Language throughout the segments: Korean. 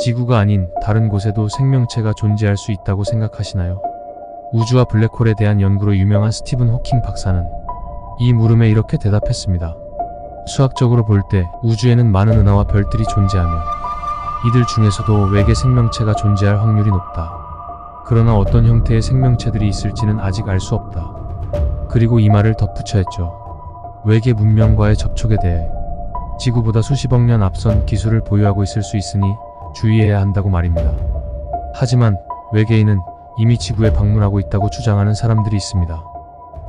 지구가 아닌 다른 곳에도 생명체가 존재할 수 있다고 생각하시나요? 우주와 블랙홀에 대한 연구로 유명한 스티븐 호킹 박사는 이 물음에 이렇게 대답했습니다. 수학적으로 볼 때 우주에는 많은 은하와 별들이 존재하며 이들 중에서도 외계 생명체가 존재할 확률이 높다. 그러나 어떤 형태의 생명체들이 있을지는 아직 알 수 없다. 그리고 이 말을 덧붙여 했죠. 외계 문명과의 접촉에 대해 지구보다 수십억 년 앞선 기술을 보유하고 있을 수 있으니 주의해야 한다고 말입니다. 하지만 외계인은 이미 지구에 방문하고 있다고 주장하는 사람들이 있습니다.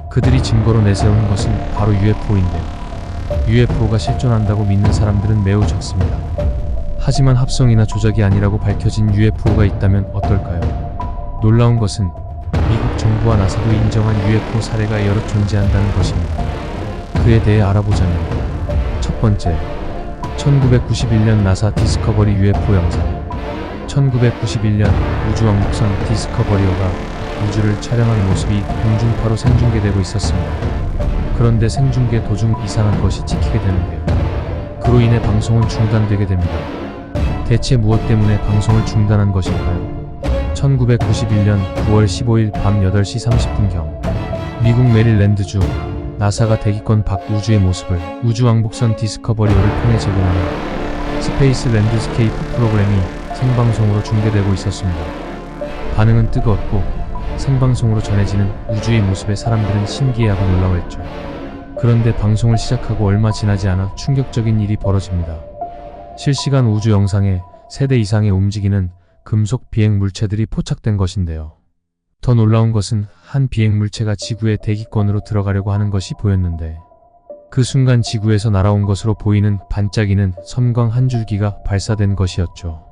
그들이 증거로 내세우는 것은 바로 UFO인데요. UFO가 실존한다고 믿는 사람들은 매우 적습니다. 하지만 합성이나 조작이 아니라고 밝혀진 UFO가 있다면 어떨까요? 놀라운 것은 미국 정부와 나사도 인정한 UFO 사례가 여러 존재한다는 것입니다. 그에 대해 알아보자면 첫 번째, 1991년 나사 디스커버리 UFO 영상. 1991년 우주왕복선 디스커버리호가 우주를 촬영한 모습이 공중파로 생중계되고 있었습니다. 그런데 생중계 도중 이상한 것이 찍히게 되는데요. 그로 인해 방송은 중단되게 됩니다. 대체 무엇 때문에 방송을 중단한 것일까요? 1991년 9월 15일 밤 8시 30분경 미국 메릴랜드주 나사가 대기권 밖 우주의 모습을 우주왕복선 디스커버리호를 통해 제공하는 스페이스 랜드스케이프 프로그램이 생방송으로 중계되고 있었습니다. 반응은 뜨거웠고 생방송으로 전해지는 우주의 모습에 사람들은 신기해하고 놀라워했죠. 그런데 방송을 시작하고 얼마 지나지 않아 충격적인 일이 벌어집니다. 실시간 우주 영상에 3대 이상의 움직이는 금속 비행 물체들이 포착된 것인데요. 더 놀라운 것은 한 비행 물체가 지구의 대기권으로 들어가려고 하는 것이 보였는데 그 순간 지구에서 날아온 것으로 보이는 반짝이는 섬광 한 줄기가 발사된 것이었죠.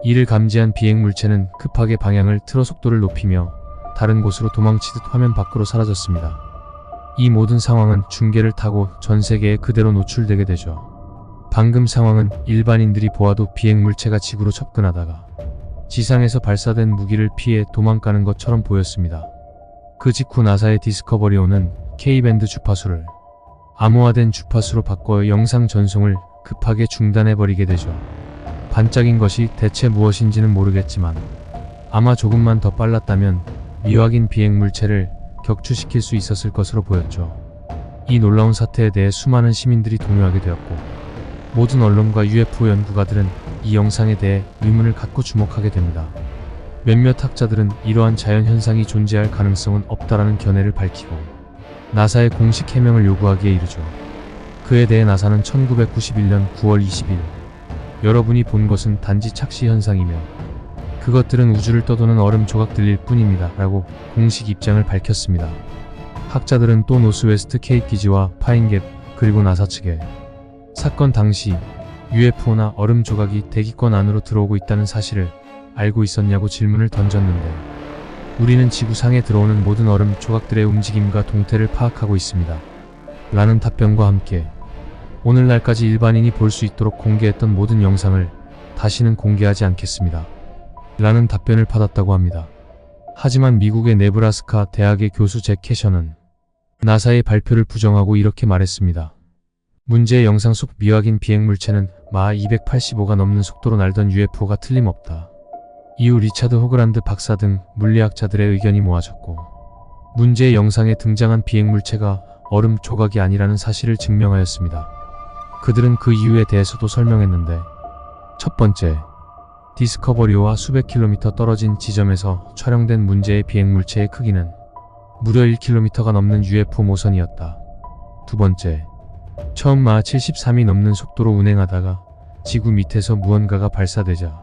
이를 감지한 비행 물체는 급하게 방향을 틀어 속도를 높이며 다른 곳으로 도망치듯 화면 밖으로 사라졌습니다. 이 모든 상황은 중계를 타고 전 세계에 그대로 노출되게 되죠. 방금 상황은 일반인들이 보아도 비행 물체가 지구로 접근하다가 지상에서 발사된 무기를 피해 도망가는 것처럼 보였습니다. 그 직후 나사의 디스커버리호는 K밴드 주파수를 암호화된 주파수로 바꿔 영상 전송을 급하게 중단해버리게 되죠. 반짝인 것이 대체 무엇인지는 모르겠지만 아마 조금만 더 빨랐다면 미확인 비행 물체를 격추시킬 수 있었을 것으로 보였죠. 이 놀라운 사태에 대해 수많은 시민들이 동요하게 되었고 모든 언론과 UFO 연구가들은 이 영상에 대해 의문을 갖고 주목하게 됩니다. 몇몇 학자들은 이러한 자연현상이 존재할 가능성은 없다라는 견해를 밝히고 나사의 공식 해명을 요구하기에 이르죠. 그에 대해 나사는 1991년 9월 20일 여러분이 본 것은 단지 착시 현상이며 그것들은 우주를 떠도는 얼음 조각들일 뿐입니다 라고 공식 입장을 밝혔습니다. 학자들은 또 노스웨스트 케이프 기지와 파인갭 그리고 나사 측에 사건 당시 UFO나 얼음 조각이 대기권 안으로 들어오고 있다는 사실을 알고 있었냐고 질문을 던졌는데 우리는 지구상에 들어오는 모든 얼음 조각들의 움직임과 동태를 파악하고 있습니다. 라는 답변과 함께 오늘날까지 일반인이 볼 수 있도록 공개했던 모든 영상을 다시는 공개하지 않겠습니다. 라는 답변을 받았다고 합니다. 하지만 미국의 네브라스카 대학의 교수 잭 캐셔는 나사의 발표를 부정하고 이렇게 말했습니다. 문제의 영상 속 미확인 비행 물체는 마하 285가 넘는 속도로 날던 UFO가 틀림없다. 이후 리차드 호그란드 박사 등 물리학자들의 의견이 모아졌고 문제의 영상에 등장한 비행 물체가 얼음 조각이 아니라는 사실을 증명하였습니다. 그들은 그 이유에 대해서도 설명했는데 첫 번째, 디스커버리호와 수백 킬로미터 떨어진 지점에서 촬영된 문제의 비행 물체의 크기는 무려 1km가 넘는 UFO 모선이었다. 두 번째, 처음 마하 73이 넘는 속도로 운행하다가 지구 밑에서 무언가가 발사되자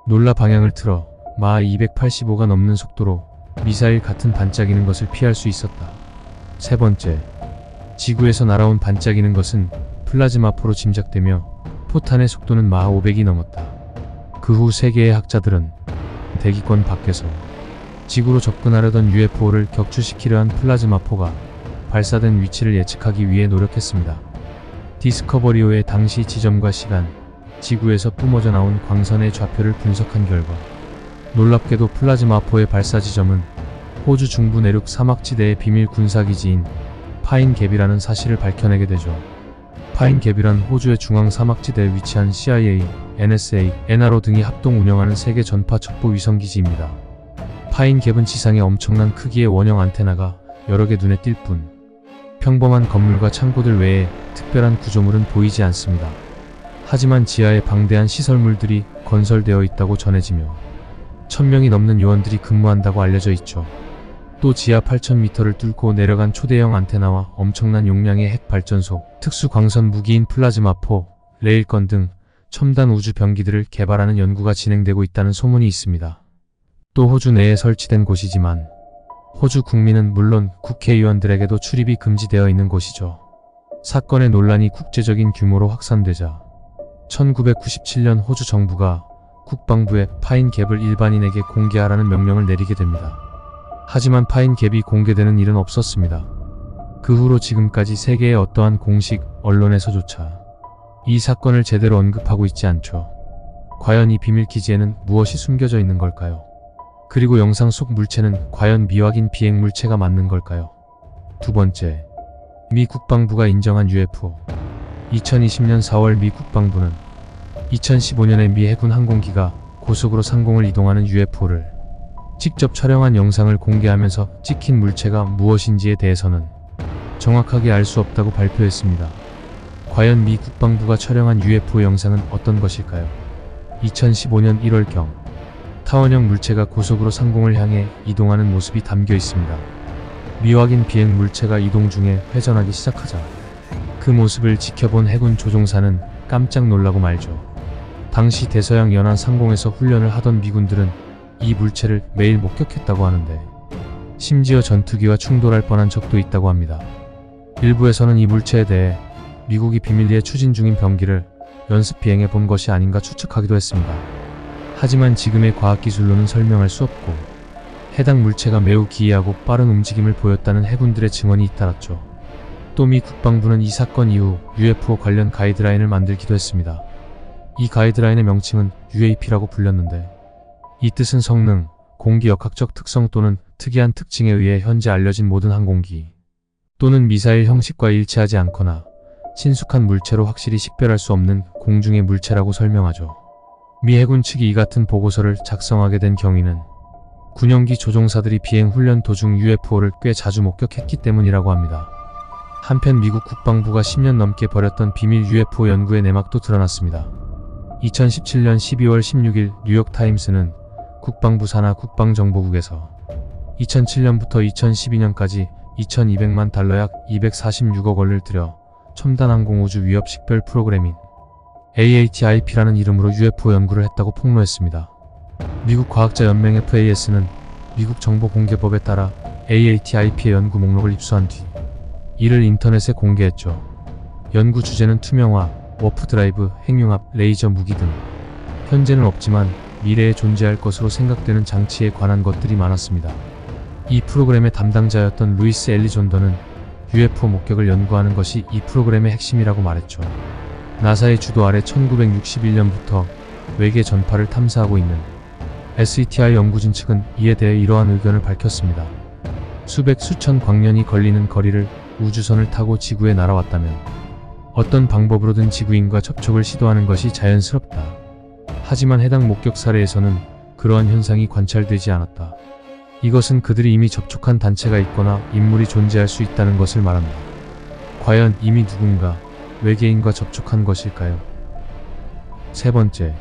놀라 방향을 틀어 마하 285가 넘는 속도로 미사일 같은 반짝이는 것을 피할 수 있었다. 세 번째, 지구에서 날아온 반짝이는 것은 플라즈마포로 짐작되며 포탄의 속도는 마하 500이 넘었다. 그 후 세계의 학자들은 대기권 밖에서 지구로 접근하려던 UFO를 격추시키려 한 플라즈마포가 발사된 위치를 예측하기 위해 노력했습니다. 디스커버리호의 당시 지점과 시간, 지구에서 뿜어져 나온 광선의 좌표를 분석한 결과 놀랍게도 플라즈마포의 발사 지점은 호주 중부 내륙 사막지대의 비밀 군사기지인 파인갭이라는 사실을 밝혀내게 되죠. 파인갭이란 호주의 중앙 사막지대에 위치한 CIA, NSA, NRO 등이 합동 운영하는 세계 전파 첩보 위성기지입니다. 파인갭은 지상에 엄청난 크기의 원형 안테나가 여러 개 눈에 띌 뿐, 평범한 건물과 창고들 외에 특별한 구조물은 보이지 않습니다. 하지만 지하에 방대한 시설물들이 건설되어 있다고 전해지며 1000명이 넘는 요원들이 근무한다고 알려져 있죠. 또 지하 8000m를 뚫고 내려간 초대형 안테나와 엄청난 용량의 핵발전소, 특수 광선 무기인 플라즈마포, 레일건 등 첨단 우주 병기들을 개발하는 연구가 진행되고 있다는 소문이 있습니다. 또 호주 내에 설치된 곳이지만 호주 국민은 물론 국회의원들에게도 출입이 금지되어 있는 곳이죠. 사건의 논란이 국제적인 규모로 확산되자 1997년 호주 정부가 국방부에 파인갭을 일반인에게 공개하라는 명령을 내리게 됩니다. 하지만 파인갭이 공개되는 일은 없었습니다. 그 후로 지금까지 세계의 어떠한 공식 언론에서조차 이 사건을 제대로 언급하고 있지 않죠. 과연 이 비밀기지에는 무엇이 숨겨져 있는 걸까요? 그리고 영상 속 물체는 과연 미확인 비행 물체가 맞는 걸까요? 두 번째, 미 국방부가 인정한 UFO. 2020년 4월 미 국방부는 2015년에 미 해군 항공기가 고속으로 상공을 이동하는 UFO를 직접 촬영한 영상을 공개하면서 찍힌 물체가 무엇인지에 대해서는 정확하게 알 수 없다고 발표했습니다. 과연 미 국방부가 촬영한 UFO 영상은 어떤 것일까요? 2015년 1월경 타원형 물체가 고속으로 상공을 향해 이동하는 모습이 담겨 있습니다. 미확인 비행 물체가 이동 중에 회전하기 시작하자 그 모습을 지켜본 해군 조종사는 깜짝 놀라고 말죠. 당시 대서양 연안 상공에서 훈련을 하던 미군들은 이 물체를 매일 목격했다고 하는데 심지어 전투기와 충돌할 뻔한 적도 있다고 합니다. 일부에서는 이 물체에 대해 미국이 비밀리에 추진 중인 병기를 연습 비행해 본 것이 아닌가 추측하기도 했습니다. 하지만 지금의 과학기술로는 설명할 수 없고 해당 물체가 매우 기이하고 빠른 움직임을 보였다는 해군들의 증언이 잇따랐죠. 또 미 국방부는 이 사건 이후 UFO 관련 가이드라인을 만들기도 했습니다. 이 가이드라인의 명칭은 UAP라고 불렸는데 이 뜻은 성능, 공기 역학적 특성 또는 특이한 특징에 의해 현재 알려진 모든 항공기 또는 미사일 형식과 일치하지 않거나 친숙한 물체로 확실히 식별할 수 없는 공중의 물체라고 설명하죠. 미 해군 측이 이 같은 보고서를 작성하게 된 경위는 군용기 조종사들이 비행 훈련 도중 UFO를 꽤 자주 목격했기 때문이라고 합니다. 한편 미국 국방부가 10년 넘게 벌였던 비밀 UFO 연구의 내막도 드러났습니다. 2017년 12월 16일 뉴욕타임스는 국방부 산하 국방정보국에서 2007년부터 2012년까지 2200만 달러 약 246억 원을 들여 첨단 항공우주 위협 식별 프로그램인 AATIP라는 이름으로 UFO 연구를 했다고 폭로했습니다. 미국 과학자연맹 FAS는 미국 정보공개법에 따라 AATIP의 연구 목록을 입수한 뒤 이를 인터넷에 공개했죠. 연구 주제는 투명화, 워프 드라이브, 핵융합, 레이저 무기 등 현재는 없지만 미래에 존재할 것으로 생각되는 장치에 관한 것들이 많았습니다. 이 프로그램의 담당자였던 루이스 엘리존더는 UFO 목격을 연구하는 것이 이 프로그램의 핵심이라고 말했죠. 나사의 주도 아래 1961년부터 외계 전파를 탐사하고 있는 SETI 연구진 측은 이에 대해 이러한 의견을 밝혔습니다. 수백 수천 광년이 걸리는 거리를 우주선을 타고 지구에 날아왔다면 어떤 방법으로든 지구인과 접촉을 시도하는 것이 자연스럽다. 하지만 해당 목격 사례에서는 그러한 현상이 관찰되지 않았다. 이것은 그들이 이미 접촉한 단체가 있거나 인물이 존재할 수 있다는 것을 말합니다. 과연 이미 누군가 외계인과 접촉한 것일까요? 세 번째,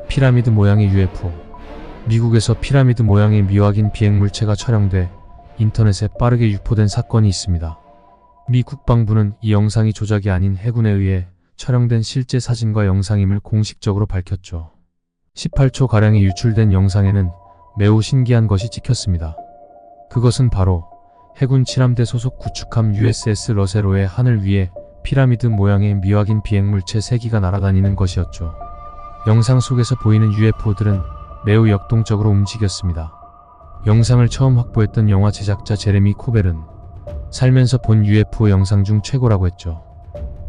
피라미드 모양의 UFO. 미국에서 피라미드 모양의 미확인 비행물체가 촬영돼 인터넷에 빠르게 유포된 사건이 있습니다. 미 국방부는 이 영상이 조작이 아닌 해군에 의해 촬영된 실제 사진과 영상임을 공식적으로 밝혔죠. 18초가량이 유출된 영상에는 매우 신기한 것이 찍혔습니다. 그것은 바로 해군 칠함대 소속 구축함 USS 러세로의 하늘 위에 피라미드 모양의 미확인 비행물체 3기가 날아다니는 것이었죠. 영상 속에서 보이는 UFO들은 매우 역동적으로 움직였습니다. 영상을 처음 확보했던 영화 제작자 제레미 코벨은 살면서 본 UFO 영상 중 최고라고 했죠.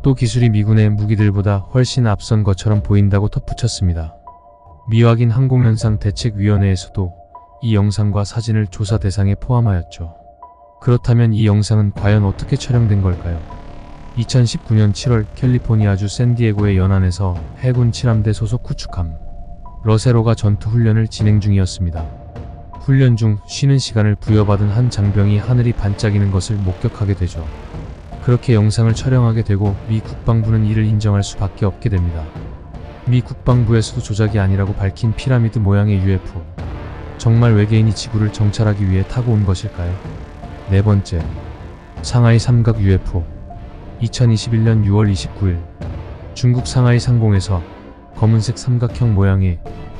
또 기술이 미군의 무기들보다 훨씬 앞선 것처럼 보인다고 덧붙였습니다. 미확인 항공현상 대책위원회에서도 이 영상과 사진을 조사 대상에 포함하였죠. 그렇다면 이 영상은 과연 어떻게 촬영된 걸까요? 2019년 7월 캘리포니아주 샌디에고의 연안에서 해군 7함대 소속 구축함 러세로가 전투 훈련을 진행 중이었습니다. 훈련 중 쉬는 시간을 부여받은 한 장병이 하늘이 반짝이는 것을 목격하게 되죠. 그렇게 영상을 촬영하게 되고 미 국방부는 이를 인정할 수밖에 없게 됩니다. 미 국방부에서도 조작이 아니라고 밝힌 피라미드 모양의 UFO. 정말 외계인이 지구를 정찰하기 위해 타고 온 것일까요? 네 번째, 상하이 삼각 UFO. 2021년 6월 29일 중국 상하이 상공에서 검은색 삼각형 모양의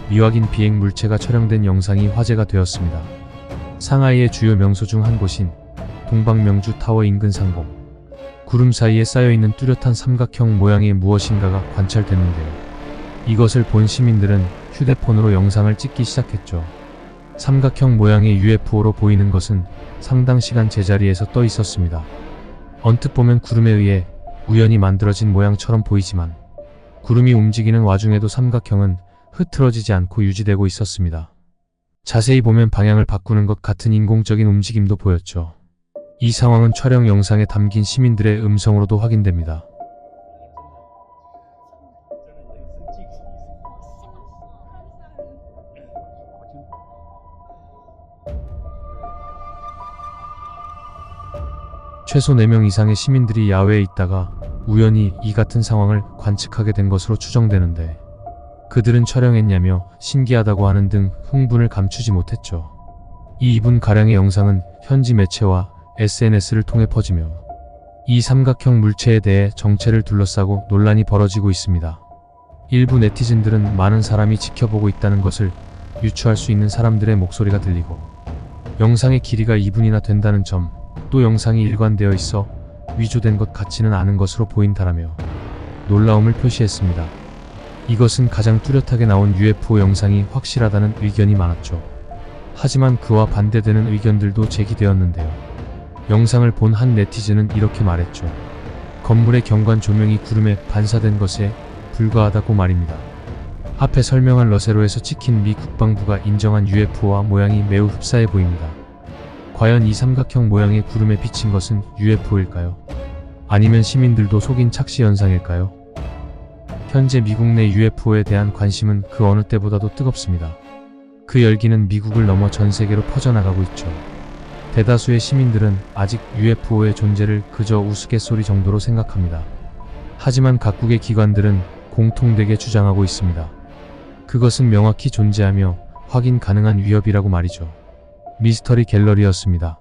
미확인 비행 물체가 촬영된 영상이 화제가 되었습니다. 상하이의 주요 명소 중 한 곳인 동방명주 타워 인근 상공. 구름 사이에 쌓여있는 뚜렷한 삼각형 모양의 무엇인가가 관찰됐는데요. 이것을 본 시민들은 휴대폰으로 영상을 찍기 시작했죠. 삼각형 모양의 UFO로 보이는 것은 상당 시간 제자리에서 떠 있었습니다. 언뜻 보면 구름에 의해 우연히 만들어진 모양처럼 보이지만 구름이 움직이는 와중에도 삼각형은 흐트러지지 않고 유지되고 있었습니다. 자세히 보면 방향을 바꾸는 것 같은 인공적인 움직임도 보였죠. 이 상황은 촬영 영상에 담긴 시민들의 음성으로도 확인됩니다. 최소 4명 이상의 시민들이 야외에 있다가 우연히 이 같은 상황을 관측하게 된 것으로 추정되는데 그들은 촬영했냐며 신기하다고 하는 등 흥분을 감추지 못했죠. 이 2분가량의 영상은 현지 매체와 SNS를 통해 퍼지며 이 삼각형 물체에 대해 정체를 둘러싸고 논란이 벌어지고 있습니다. 일부 네티즌들은 많은 사람이 지켜보고 있다는 것을 유추할 수 있는 사람들의 목소리가 들리고 영상의 길이가 2분이나 된다는 점, 또 영상이 일관되어 있어 위조된 것 같지는 않은 것으로 보인다라며 놀라움을 표시했습니다. 이것은 가장 뚜렷하게 나온 UFO 영상이 확실하다는 의견이 많았죠. 하지만 그와 반대되는 의견들도 제기되었는데요. 영상을 본 한 네티즌은 이렇게 말했죠. 건물의 경관 조명이 구름에 반사된 것에 불과하다고 말입니다. 앞에 설명한 러세로에서 찍힌 미 국방부가 인정한 UFO와 모양이 매우 흡사해 보입니다. 과연 이 삼각형 모양의 구름에 비친 것은 UFO일까요? 아니면 시민들도 속인 착시 현상일까요? 현재 미국 내 UFO에 대한 관심은 그 어느 때보다도 뜨겁습니다. 그 열기는 미국을 넘어 전 세계로 퍼져나가고 있죠. 대다수의 시민들은 아직 UFO의 존재를 그저 우스갯소리 정도로 생각합니다. 하지만 각국의 기관들은 공통되게 주장하고 있습니다. 그것은 명확히 존재하며 확인 가능한 위협이라고 말이죠. 미스터리 갤러리였습니다.